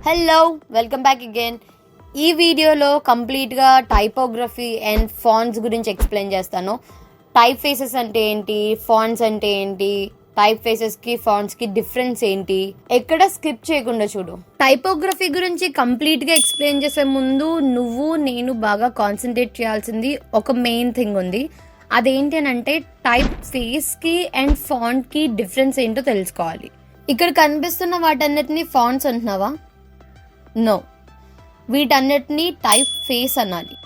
Hello, welcome back again. ఈ వీడియోలో కంప్లీట్గా టైపోగ్రఫీ అండ్ ఫాంట్స్ గురించి ఎక్స్ప్లెయిన్ చేస్తాను. టైప్ ఫేసెస్ అంటే ఏంటి, ఫాంట్స్ అంటే ఏంటి, టైప్ ఫేసెస్కి ఫాంట్స్కి డిఫరెన్స్ ఏంటి, ఎక్కడ స్కిప్ చేయకుండా చూడు. టైపోగ్రఫీ గురించి కంప్లీట్గా ఎక్స్ప్లెయిన్ చేసే ముందు నేను బాగా కాన్సన్ట్రేట్ చేయాల్సింది ఒక మెయిన్ థింగ్ ఉంది. అదేంటి అని అంటే టైప్ ఫేస్కి అండ్ ఫాంట్కి డిఫరెన్స్ ఏంటో తెలుసుకోవాలి. ఇక్కడ కనిపిస్తున్న వాటన్నిటిని ఫాంట్స్ అంటున్నావా? నో, వీటన్నిటిని టైప్ ఫేస్ అనాలి.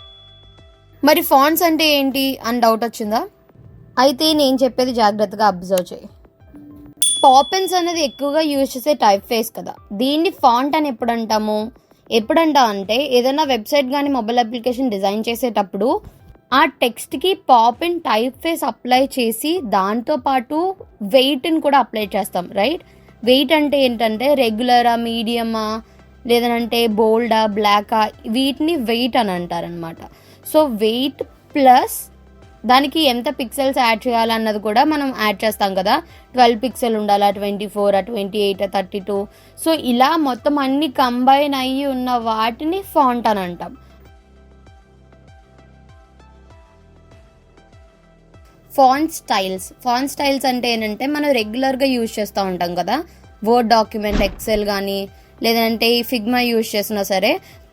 మరి ఫాంట్స్ అంటే ఏంటి అని డౌట్ వచ్చిందా? అయితే నేను చెప్పేది జాగ్రత్తగా అబ్జర్వ్ చేయి. పాపెన్స్ అనేది ఎక్కువగా యూజ్ చేసే టైప్ ఫేస్ కదా. దీన్ని ఫాంట్ అని ఎప్పుడంటా అంటే ఏదైనా వెబ్సైట్ కానీ మొబైల్ అప్లికేషన్ డిజైన్ చేసేటప్పుడు ఆ టెక్స్ట్కి పాపిన్ టైప్ ఫేస్ అప్లై చేసి దాంతోపాటు వెయిట్ని కూడా అప్లై చేస్తాం, రైట్? వెయిట్ అంటే ఏంటంటే రెగ్యులరా, మీడియమా, లేదంటే బోల్డా, బ్లాకా, వీటిని వెయిట్ అని అంటారనమాట. సో వెయిట్ ప్లస్ దానికి ఎంత పిక్సెల్స్ యాడ్ చేయాలన్నది కూడా మనం యాడ్ చేస్తాం కదా. 12 పిక్సెల్ ఉండాలా, 24, 28, 32. సో ఇలా మొత్తం అన్ని కంబైన్ అయ్యి ఉన్న వాటిని ఫాంట్ అని అంటాం. ఫాంట్ స్టైల్స్ అంటే ఏంటంటే మనం రెగ్యులర్గా యూజ్ చేస్తూ ఉంటాం కదా. వర్డ్ డాక్యుమెంట్, ఎక్సెల్ కానీ లేదంటే ఈ ఫిగ్మా యూజ్ చేసినా సరే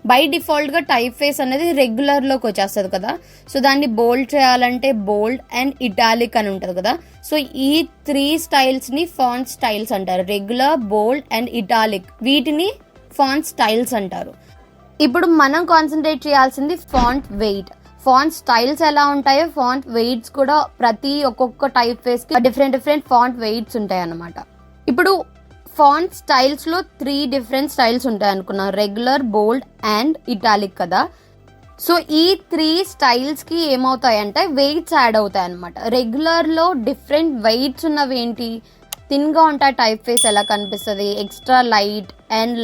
బై డిఫాల్ట్గా టైప్ ఫేస్ అనేది రెగ్యులర్లోకి వచ్చేస్తుంది కదా. సో దాన్ని బోల్డ్ చేయాలంటే బోల్డ్ అండ్ ఇటాలిక్ అని ఉంటుంది కదా. సో ఈ 3 స్టైల్స్ని ఫాంట్ స్టైల్స్ అంటారు. రెగ్యులర్, బోల్డ్ అండ్ ఇటాలిక్, వీటిని ఫాంట్ స్టైల్స్ అంటారు. ఇప్పుడు మనం కాన్సన్ట్రేట్ చేయాల్సింది ఫాంట్ వెయిట్. ఫాంట్ స్టైల్స్ ఎలా ఉంటాయో ఫాంట్ వెయిట్స్ కూడా ఒక్కొక్క టైప్ ఫేస్కి డిఫరెంట్ ఫాంట్ వెయిట్స్ ఉంటాయి అన్నమాట. ఇప్పుడు ఫాంట్ స్టైల్స్లో 3 డిఫరెంట్ స్టైల్స్ ఉంటాయి అనుకున్నాం, రెగ్యులర్, బోల్డ్ అండ్ ఇటాలిక్ కదా. సో ఈ 3 స్టైల్స్కి ఏమవుతాయంటే వెయిట్స్ యాడ్ అవుతాయి అనమాట. రెగ్యులర్లో డిఫరెంట్ వెయిట్స్ ఉన్నవి ఏంటి? థిన్గా ఉంటాయి టైప్ ఫేస్ ఎలా కనిపిస్తుంది, extra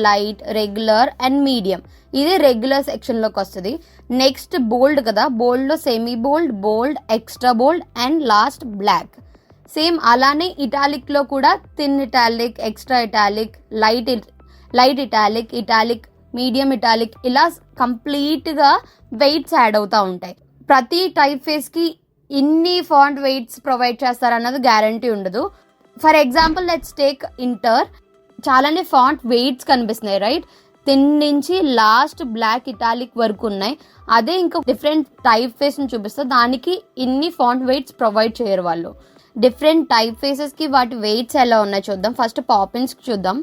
light, regular and medium. ఇది రెగ్యులర్ సెక్షన్లోకి వస్తుంది. నెక్స్ట్ బోల్డ్ కదా, బోల్డ్లో semi bold, bold, extra bold and last black. Same అలానే ఇటాలిక్లో కూడా thin italic, extra italic, light italic, medium italic, ఇలా కంప్లీట్గా వెయిట్స్ యాడ్ అవుతూ ఉంటాయి. ప్రతి టైప్ ఫేస్కి ఇన్ని ఫాంట్ వెయిట్స్ ప్రొవైడ్ చేస్తారన్నది గ్యారంటీ ఉండదు. For example let's take inter. చాలానే ఫాంట్ వెయిట్స్ కనిపిస్తున్నాయి, రైట్? థిన్ నుంచి లాస్ట్ బ్లాక్ ఇటాలిక్ వరకు ఉన్నాయి. అదే ఇంకా డిఫరెంట్ టైప్ ఫేస్ని చూపిస్తే దానికి ఇన్ని ఫాంట్ వెయిట్స్ ప్రొవైడ్ చేయరు వాళ్ళు. డిఫరెంట్ టైప్ ఫేసెస్కి వాటి వెయిట్స్ ఎలా ఉన్నాయి చూద్దాం. ఫస్ట్ పాపిన్స్కి చూద్దాం.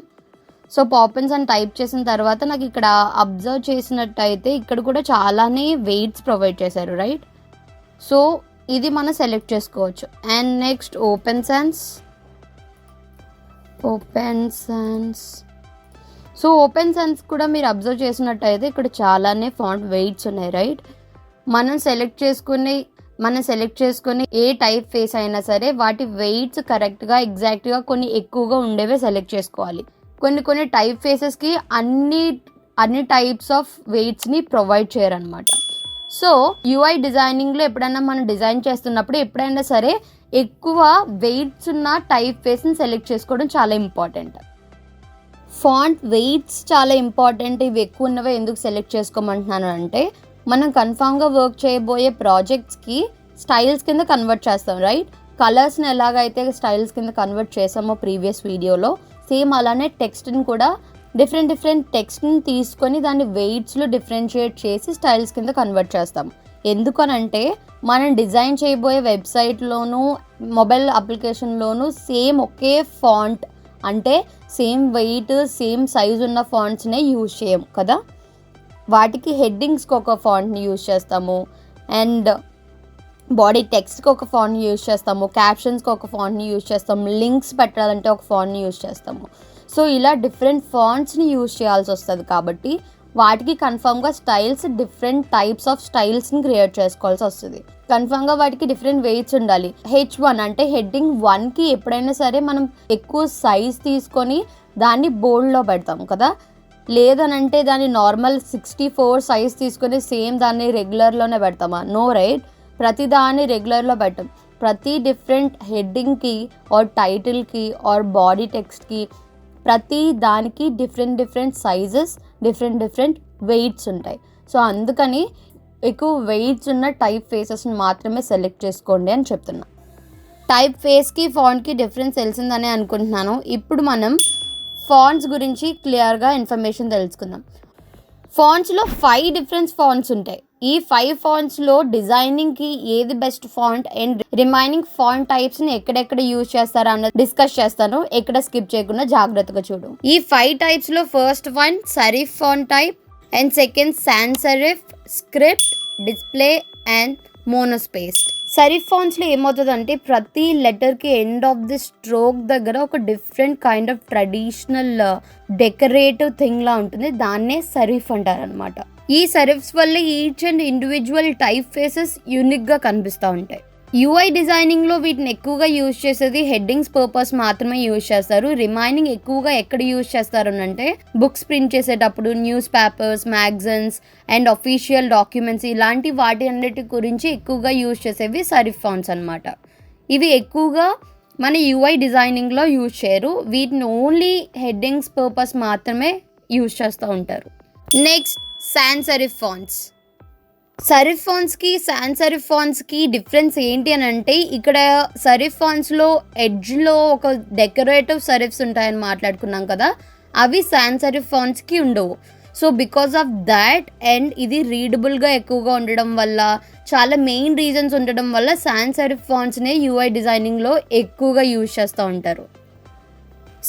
సో పాపిన్స్ అని టైప్ చేసిన తర్వాత నాకు ఇక్కడ అబ్జర్వ్ చేసినట్టయితే ఇక్కడ కూడా చాలానే వెయిట్స్ ప్రొవైడ్ చేశారు, రైట్? సో ఇది మనం సెలెక్ట్ చేసుకోవచ్చు. And next open sense. So open sense కూడా మీరు అబ్జర్వ్ చేసినట్టయితే ఇక్కడ చాలానే ఫాంట్ వెయిట్స్ ఉన్నాయి, రైట్? మనం సెలెక్ట్ చేసుకుని ఏ టైప్ ఫేస్ అయినా సరే వాటి వెయిట్స్ కరెక్ట్గా ఎగ్జాక్ట్గా కొన్ని ఎక్కువగా ఉండేవే సెలెక్ట్ చేసుకోవాలి. కొన్ని టైప్ ఫేసెస్కి అన్ని టైప్స్ ఆఫ్ వెయిట్స్ని ప్రొవైడ్ చేయరనమాట. సో యూఐ డిజైనింగ్లో ఎప్పుడైనా మనం డిజైన్ చేస్తున్నప్పుడు ఎప్పుడైనా సరే ఎక్కువ వెయిట్స్ ఉన్న టైప్ ఫేస్ని సెలెక్ట్ చేసుకోవడం చాలా ఇంపార్టెంట్. ఫాంట్ వెయిట్స్ చాలా ఇంపార్టెంట్. ఇవి ఎక్కువ ఉన్నవే ఎందుకు సెలెక్ట్ చేసుకోమంటున్నాను అంటే మనం కన్ఫామ్గా వర్క్ చేయబోయే ప్రాజెక్ట్స్కి స్టైల్స్ కింద కన్వర్ట్ చేస్తాం, రైట్? కలర్స్ని ఎలాగైతే స్టైల్స్ కింద కన్వర్ట్ చేసామో ప్రీవియస్ వీడియోలో, సేమ్ అలానే టెక్స్ట్ని కూడా డిఫరెంట్ టెక్స్ట్ని తీసుకొని దాన్ని వెయిట్స్లో డిఫరెన్షియేట్ చేసి స్టైల్స్ కింద కన్వర్ట్ చేస్తాం. ఎందుకనంటే మనం డిజైన్ చేయబోయే వెబ్సైట్లోనూ మొబైల్ అప్లికేషన్లోనూ సేమ్ ఒకే ఫాంట్ అంటే సేమ్ వెయిట్, సేమ్ సైజ్ ఉన్న ఫాంట్స్నే యూజ్ చేయం కదా. వాటికి హెడ్డింగ్స్కి ఒక ఫాంట్ని యూజ్ చేస్తాము, అండ్ బాడీ టెక్స్ట్కి ఒక ఫాంట్ని యూజ్ చేస్తాము, క్యాప్షన్స్కి ఒక ఫాంట్ని యూజ్ చేస్తాము, లింక్స్ పెట్టాలంటే ఒక ఫాంట్ని యూజ్ చేస్తాము. సో ఇలా డిఫరెంట్ ఫాంట్స్ని యూజ్ చేయాల్సి వస్తుంది కాబట్టి వాటికి కన్ఫామ్గా డిఫరెంట్ టైప్స్ ఆఫ్ స్టైల్స్ని క్రియేట్ చేసుకోవాల్సి వస్తుంది. కన్ఫామ్గా వాటికి డిఫరెంట్ వెయిట్స్ ఉండాలి. H1 అంటే హెడ్డింగ్ 1కి ఎప్పుడైనా సరే మనం ఎక్కువ సైజ్ తీసుకొని దాన్ని బోల్డ్లో పెడతాం కదా. లేదనంటే దాన్ని నార్మల్ 64 సైజ్ తీసుకొని సేమ్ దాన్ని రెగ్యులర్లోనే పెడతామా? No, right? ప్రతి దాన్ని రెగ్యులర్లో పెట్టాం. ప్రతి డిఫరెంట్ హెడ్డింగ్కి ఆర్ టైటిల్కి ఆర్ బాడీ టెక్స్ట్కి ప్రతి దానికి డిఫరెంట్ సైజెస్ డిఫరెంట్ వెయిట్స్ ఉంటాయి. సో అందుకని ఎక్కువ వెయిట్స్ ఉన్న టైప్ ఫేసెస్ని మాత్రమే సెలెక్ట్ చేసుకోండి అని చెప్తున్నా. టైప్ ఫేస్కి ఫాంట్కి డిఫరెన్స్ తెలిసిందని అనుకుంటున్నాను. ఇప్పుడు మనం ఫాంట్స్ గురించి క్లియర్గా ఇన్ఫర్మేషన్ తెలుసుకుందాం. ఫాంట్స్లో 5 డిఫరెంట్ ఫాంట్స్ ఉంటాయి. ఈ 5 ఫాంట్స్లో డిజైనింగ్కి ఏది best font and remaining font టైప్స్ని ఎక్కడెక్కడ యూజ్ చేస్తారా అన్నది డిస్కస్ చేస్తాను. ఎక్కడ స్కిప్ చేయకుండా జాగ్రత్తగా చూడు. ఈ 5 టైప్స్లో first one serif font type and second sans serif, script, display and monospaced. Serif ఫాంట్స్లో ఏమవుతుందంటే ప్రతి లెటర్కి ఎండ్ ఆఫ్ ది స్ట్రోక్ దగ్గర ఒక different kind of traditional decorative thing లా ఉంటుంది. దాన్నే సెరిఫ్ అంటారు అనమాట. ఈ సెరిఫ్స్ వల్ల each and individual type faces యూనిక్గా కనిపిస్తూ ఉంటాయి. యూఐ డిజైనింగ్లో వీటిని ఎక్కువగా యూజ్ చేసేది హెడ్డింగ్స్ పర్పస్ మాత్రమే యూజ్ చేస్తారు. రిమైనింగ్ ఎక్కువగా ఎక్కడ యూజ్ చేస్తారు అంటే బుక్స్ ప్రింట్ చేసేటప్పుడు, news papers, magazines and official documents ఇలాంటి వాటి అన్నిటి గురించి ఎక్కువగా యూజ్ చేసేవి సెరిఫ్ ఫాంట్స్ అనమాట. ఇవి ఎక్కువగా మన యూఐ డిజైనింగ్లో యూజ్ చేయరు. వీటిని ఓన్లీ హెడ్డింగ్స్ పర్పస్ మాత్రమే యూజ్ చేస్తూ ఉంటారు. Next sans serif fonts. Serif ఫాంట్స్కి సాన్స్ సెరిఫ్ ఫాంట్స్కి డిఫరెన్స్ ఏంటి అని అంటే ఇక్కడ సెరిఫ్ ఫాంట్స్లో ఎడ్జ్లో ఒక డెకరేటివ్ సెరిఫ్స్ ఉంటాయని మాట్లాడుకున్నాం కదా, అవి సాన్స్ సెరిఫ్ ఫాంట్స్కి ఉండవు. So because of that and ఇది రీడబుల్గా ఎక్కువగా ఉండడం వల్ల, చాలా మెయిన్ రీజన్స్ ఉండడం వల్ల సాన్స్ సెరిఫ్ ఫాంట్స్నే యూఐ డిజైనింగ్లో ఎక్కువగా యూజ్ చేస్తూ ఉంటారు.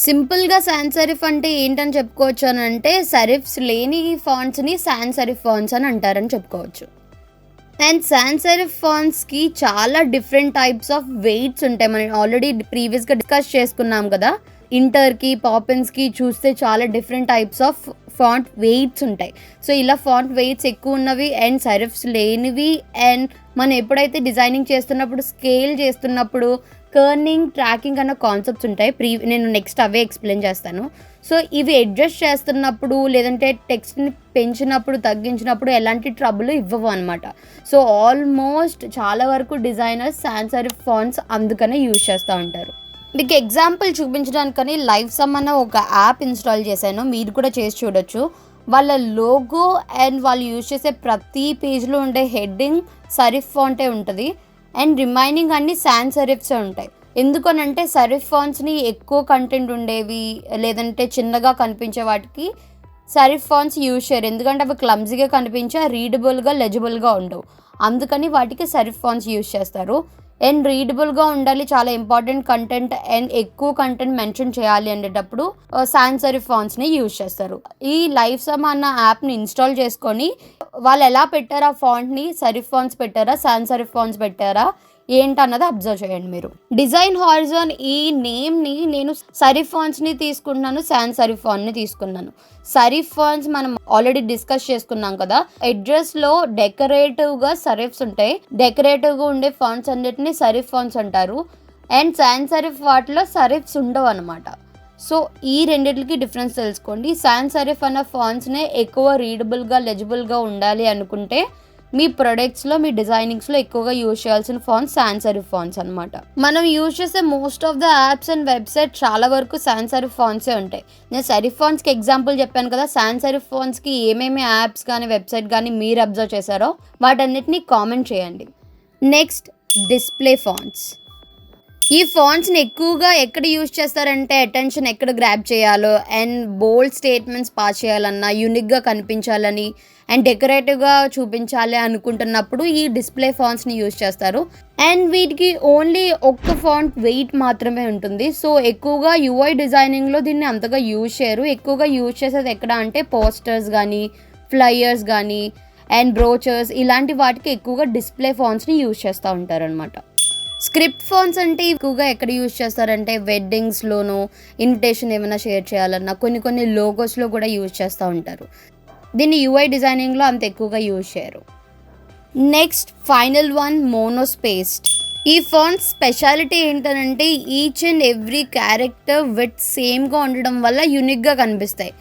సింపుల్గా సాన్స్ సెరిఫ్ అంటే ఏంటని చెప్పుకోవచ్చు అని అంటే సెరిఫ్స్ లేని ఫాంట్స్ని సాన్స్ సెరిఫ్ ఫాంట్స్ అని అంటారని చెప్పుకోవచ్చు. అండ్ సాన్స్ సెరిఫ్ ఫాంట్స్కి చాలా డిఫరెంట్ టైప్స్ ఆఫ్ వెయిట్స్ ఉంటాయి. మనం ఆల్రెడీ ప్రీవియస్గా డిస్కస్ చేసుకున్నాం కదా. ఇంటర్కి, పాపిన్స్కి చూస్తే చాలా different types of font weights ఉంటాయి. సో ఇలా ఫాంట్ వెయిట్స్ ఎక్కువ ఉన్నవి అండ్ సెరిఫ్స్ లేనివి అండ్ మనం ఎప్పుడైతే డిజైనింగ్ చేస్తున్నప్పుడు, స్కేల్ చేస్తున్నప్పుడు కర్నింగ్, ట్రాకింగ్ అన్న కాన్సెప్ట్స్ ఉంటాయి. నేను నెక్స్ట్ అవే ఎక్స్ప్లెయిన్ చేస్తాను. సో ఇవి అడ్జస్ట్ చేస్తున్నప్పుడు లేదంటే టెక్స్ట్ని పెంచినప్పుడు, తగ్గించినప్పుడు ఎలాంటి ట్రబుల్ ఇవ్వవు అనమాట. సో ఆల్మోస్ట్ చాలా వరకు డిజైనర్స్ సాన్స్ సెరిఫ్ ఫాంట్స్ అందుకనే యూజ్ చేస్తూ ఉంటారు. మీకు ఎగ్జాంపుల్ చూపించడానికని లైవ్ సమ్ అన్న ఒక యాప్ ఇన్స్టాల్ చేశాను. మీరు కూడా చేసి చూడొచ్చు. వాళ్ళ లోగో అండ్ వాళ్ళు యూజ్ చేసే ప్రతి పేజ్లో ఉండే హెడ్డింగ్ సెరిఫ్ ఫాంటే ఉంటుంది అండ్ రిమైనింగ్ అన్ని సాన్స్ సెరిఫ్సే ఉంటాయి. ఎందుకనంటే సెరిఫ్ ఫాంట్స్ని ఎక్కువ కంటెంట్ ఉండేవి లేదంటే చిన్నగా కనిపించే వాటికి సెరిఫ్ ఫాంట్స్ యూజ్ చేయరు. ఎందుకంటే అవి క్లమ్జీగా కనిపించే, రీడబుల్గా, లెజిబుల్గా ఉండవు. అందుకని వాటికి సెరిఫ్ ఫాంట్స్ యూజ్ చేస్తారు. అండ్ రీడబుల్గా ఉండాలి, చాలా ఇంపార్టెంట్ కంటెంట్ అండ్ ఎక్కువ కంటెంట్ మెన్షన్ చేయాలి అనేటప్పుడు సాన్స్ సెరిఫ్ ఫాంట్స్ని యూజ్ చేస్తారు. ఈ లైవ్ సమ్ అన్న యాప్ని ఇన్స్టాల్ చేసుకొని వాళ్ళు ఎలా పెట్టారా ఫాంట్ని, సెరిఫ్ ఫాంట్స్ పెట్టారా, సాన్స్ సెరిఫ్ ఫాంట్స్ పెట్టారా ఏంటన్నది అబ్జర్వ్ చేయండి మీరు. డిజైన్ హారిజాన్ ఈ నేమ్ని నేను సెరిఫ్ ఫాంట్స్ని తీసుకున్నాను, సాన్స్ సెరిఫ్ ఫాంట్ని తీసుకున్నాను. సెరిఫ్ ఫాంట్స్ మనం ఆల్రెడీ డిస్కస్ చేసుకున్నాం కదా. ఎడ్జెస్లో డెకరేటివ్గా సెరిఫ్స్ ఉంటాయి. డెకరేటివ్గా ఉండే ఫాంట్స్ అన్నిటిని సెరిఫ్ ఫాంట్స్ అంటారు. అండ్ సాన్స్ సెరిఫ్ వాటిలో సెరిఫ్స్ ఉండవు అనమాట. సో ఈ రెండింటికి డిఫరెన్స్ తెలుసుకోండి. సాన్స్ సెరిఫ్ అన్న ఫాంట్స్నే ఎక్కువ రీడబుల్గా, లెజిబుల్గా ఉండాలి అనుకుంటే మీ ప్రొడక్ట్స్లో, మీ డిజైనింగ్స్లో ఎక్కువగా యూజ్ చేయాల్సిన ఫాంట్స్ సాన్స్ సెరిఫ్ ఫాంట్స్ అనమాట. మనం యూజ్ చేసే most of the apps and website చాలా వరకు సాన్స్ సెరిఫ్ ఫాంట్సే ఉంటాయి. నేను సెరిఫ్ ఫాంట్స్కి ఎగ్జాంపుల్ చెప్పాను కదా. సాన్స్ సెరిఫ్ ఫాంట్స్కి ఏమేమి యాప్స్ కానీ వెబ్సైట్ కానీ మీరు అబ్జర్వ్ చేశారో వాటన్నిటిని కామెంట్ చేయండి. Next display fonts. ఈ ఫాంట్స్ని ఎక్కువగా ఎక్కడ యూజ్ చేస్తారంటే అటెన్షన్ ఎక్కడ గ్రాబ్ చేయాలో అండ్ బోల్డ్ స్టేట్మెంట్స్ పాస్ చేయాలన్నా, యూనిక్గా కనిపించాలని అండ్ డెకరేటివ్గా చూపించాలి అనుకుంటున్నప్పుడు ఈ డిస్ప్లే ఫాంట్స్ని యూజ్ చేస్తారు. అండ్ వీటికి ఓన్లీ ఒక్క ఫాంట్ వెయిట్ మాత్రమే ఉంటుంది. సో ఎక్కువగా యూఐ డిజైనింగ్లో దీన్ని అంతగా యూజ్ చేయరు. ఎక్కువగా యూజ్ చేసేది ఎక్కడ అంటే పోస్టర్స్ కానీ, ఫ్లయర్స్ కానీ అండ్ బ్రోచర్స్ ఇలాంటి వాటికి ఎక్కువగా డిస్ప్లే ఫాంట్స్ని యూజ్ చేస్తూ ఉంటారనమాట. స్క్రిప్ట్ ఫాంట్స్ అంటే ఎక్కువగా ఎక్కడ యూజ్ చేస్తారంటే వెడ్డింగ్స్లోనూ, ఇన్విటేషన్ ఏమైనా షేర్ చేయాలన్నా, కొన్ని లోగోస్లో కూడా యూజ్ చేస్తూ ఉంటారు. దీన్ని యూఐ డిజైనింగ్లో అంత ఎక్కువగా యూజ్ చేయరు. Next final one monospaced. ఈ ఫాంట్స్ స్పెషాలిటీ ఏంటంటే each and every character with సేమ్గా ఉండడం వల్ల యూనిక్గా కనిపిస్తాయి.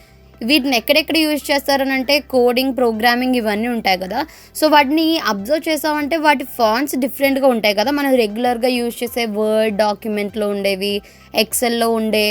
వీటిని ఎక్కడెక్కడ యూజ్ చేస్తారనంటే కోడింగ్, ప్రోగ్రామింగ్ ఇవన్నీ ఉంటాయి కదా. సో వాటిని అబ్జర్వ్ చేసామంటే వాటి ఫాంట్స్ డిఫరెంట్గా ఉంటాయి కదా. మనం రెగ్యులర్గా యూజ్ చేసే వర్డ్ డాక్యుమెంట్లో ఉండేవి, ఎక్సెల్లో ఉండే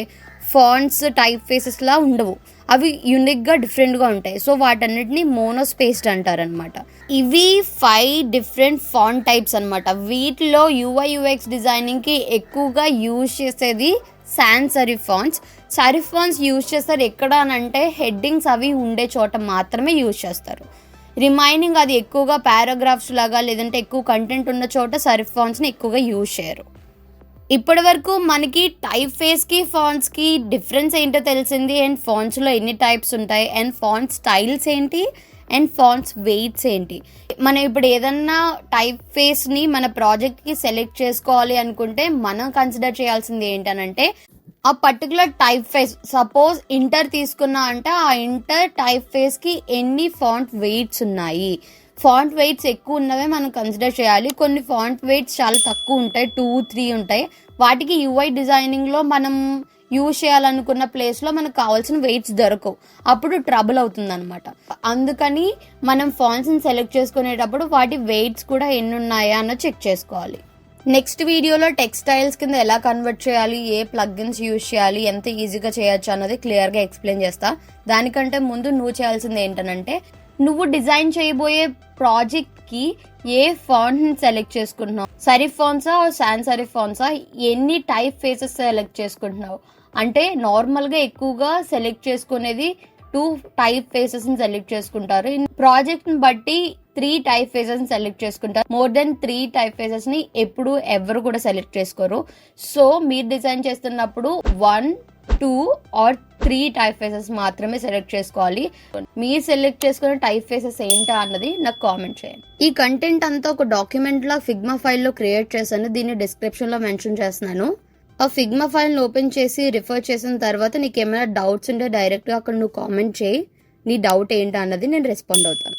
ఫాంట్స్ టైప్ ఫేసెస్ లా ఉండవు, అవి యూనిక్గా డిఫరెంట్గా ఉంటాయి. సో వాటన్నిటిని మోనోస్పేస్డ్ అంటారనమాట. ఇవి 5 డిఫరెంట్ ఫాంట్ టైప్స్ అనమాట. వీటిలో UI UX డిజైనింగ్కి ఎక్కువగా యూజ్ చేసేది sands serif fonts. Serif fonts use చేస్తారు ఎక్కడ అని అంటే హెడ్డింగ్స్ అవి ఉండే చోట మాత్రమే యూజ్ చేస్తారు. రిమైనింగ్ అది ఎక్కువగా పారాగ్రాఫ్స్ లాగా లేదంటే ఎక్కువ కంటెంట్ ఉన్న చోట సెరిఫ్ ఫాంట్స్ని ఎక్కువగా యూజ్ చేయరు. ఇప్పటి వరకు మనకి టైప్ ఫేస్కి ఫాంట్స్కి డిఫరెన్స్ ఏంటో తెలిసింది, అండ్ ఫాంట్స్లో ఎన్ని టైప్స్ ఉంటాయి, అండ్ ఫాంట్ స్టైల్స్ ఏంటి, అండ్ ఫాంట్స్ వెయిట్స్ ఏంటి. మనం ఇప్పుడు ఏదన్నా టైప్ ఫేస్ని మన ప్రాజెక్ట్కి సెలెక్ట్ చేసుకోవాలి అనుకుంటే మనం కన్సిడర్ చేయాల్సింది ఏంటనంటే ఆ particular type face. Suppose inter తీసుకున్నా అంటే ఆ ఇంటర్ టైప్ ఫేస్కి ఎన్ని ఫాంట్ వెయిట్స్ ఉన్నాయి. ఫాంట్ వెయిట్స్ ఎక్కువ ఉన్నవే మనం కన్సిడర్ చేయాలి. కొన్ని ఫాంట్ వెయిట్స్ చాలా తక్కువ ఉంటాయి, 2-3 ఉంటాయి. వాటికి UI డిజైనింగ్లో మనం యూజ్ చేయాలనుకున్న ప్లేస్లో మనకు కావాల్సిన వెయిట్స్ దొరకవు, అప్పుడు ట్రబుల్ అవుతుంది అనమాట. అందుకని మనం ఫాంట్స్ని సెలెక్ట్ చేసుకునేటప్పుడు వాటి వెయిట్స్ కూడా ఎన్ని ఉన్నాయా అన్న చెక్ చేసుకోవాలి. నెక్స్ట్ వీడియోలో టెక్స్టైల్స్ కింద ఎలా కన్వర్ట్ చేయాలి, ఏ ప్లగ్ఇన్స్ యూజ్ చేయాలి, ఎంత ఈజీగా చేయొచ్చు అన్నది క్లియర్గా ఎక్స్ప్లెయిన్ చేస్తా. దానికంటే ముందు నువ్వు చేయాల్సింది ఏంటనంటే నువ్వు డిజైన్ చేయబోయే ప్రాజెక్ట్కి ఏ ఫాంట్ని సెలెక్ట్ చేసుకుంటున్నావు, సెరిఫ్ ఫాంట్సా సాన్స్ సెరిఫ్ ఫాంట్సా, ఎన్ని టైప్ ఫేసెస్ సెలెక్ట్ చేసుకుంటున్నావు. అంటే నార్మల్గా ఎక్కువగా సెలెక్ట్ చేసుకునేది 2 టైప్ ఫేసెస్ని సెలెక్ట్ చేసుకుంటారు. ప్రాజెక్ట్ని బట్టి 3 టైప్ ఫేసెస్ని సెలెక్ట్ చేసుకుంటారు. మోర్ దెన్ 3 టైప్ ఫేసెస్ని ఎప్పుడు ఎవరు కూడా సెలెక్ట్ చేసుకోరు. సో మీరు డిజైన్ చేస్తున్నప్పుడు 1, 2 ఆర్ 3 టైప్ ఫేసెస్ మాత్రమే సెలెక్ట్ చేసుకోవాలి. మీరు సెలెక్ట్ చేసుకునే టైప్ ఫేసెస్ ఏంటా అన్నది నాకు కామెంట్ చేయండి. ఈ కంటెంట్ అంతా ఒక డాక్యుమెంట్ లా ఫిగ్మా ఫైల్లో క్రియేట్ చేశాను, దీన్ని డిస్క్రిప్షన్లో మెన్షన్ చేస్తున్నాను. ఆ ఫిగ్మా ఫైల్ని ఓపెన్ చేసి రిఫర్ చేసిన తర్వాత నీకు ఏమైనా డౌట్స్ ఉంటే డైరెక్ట్గా అక్కడ నువ్వు కామెంట్ చేయి. నీ డౌట్ ఏంటా అన్నది నేను రెస్పాండ్ అవుతాను.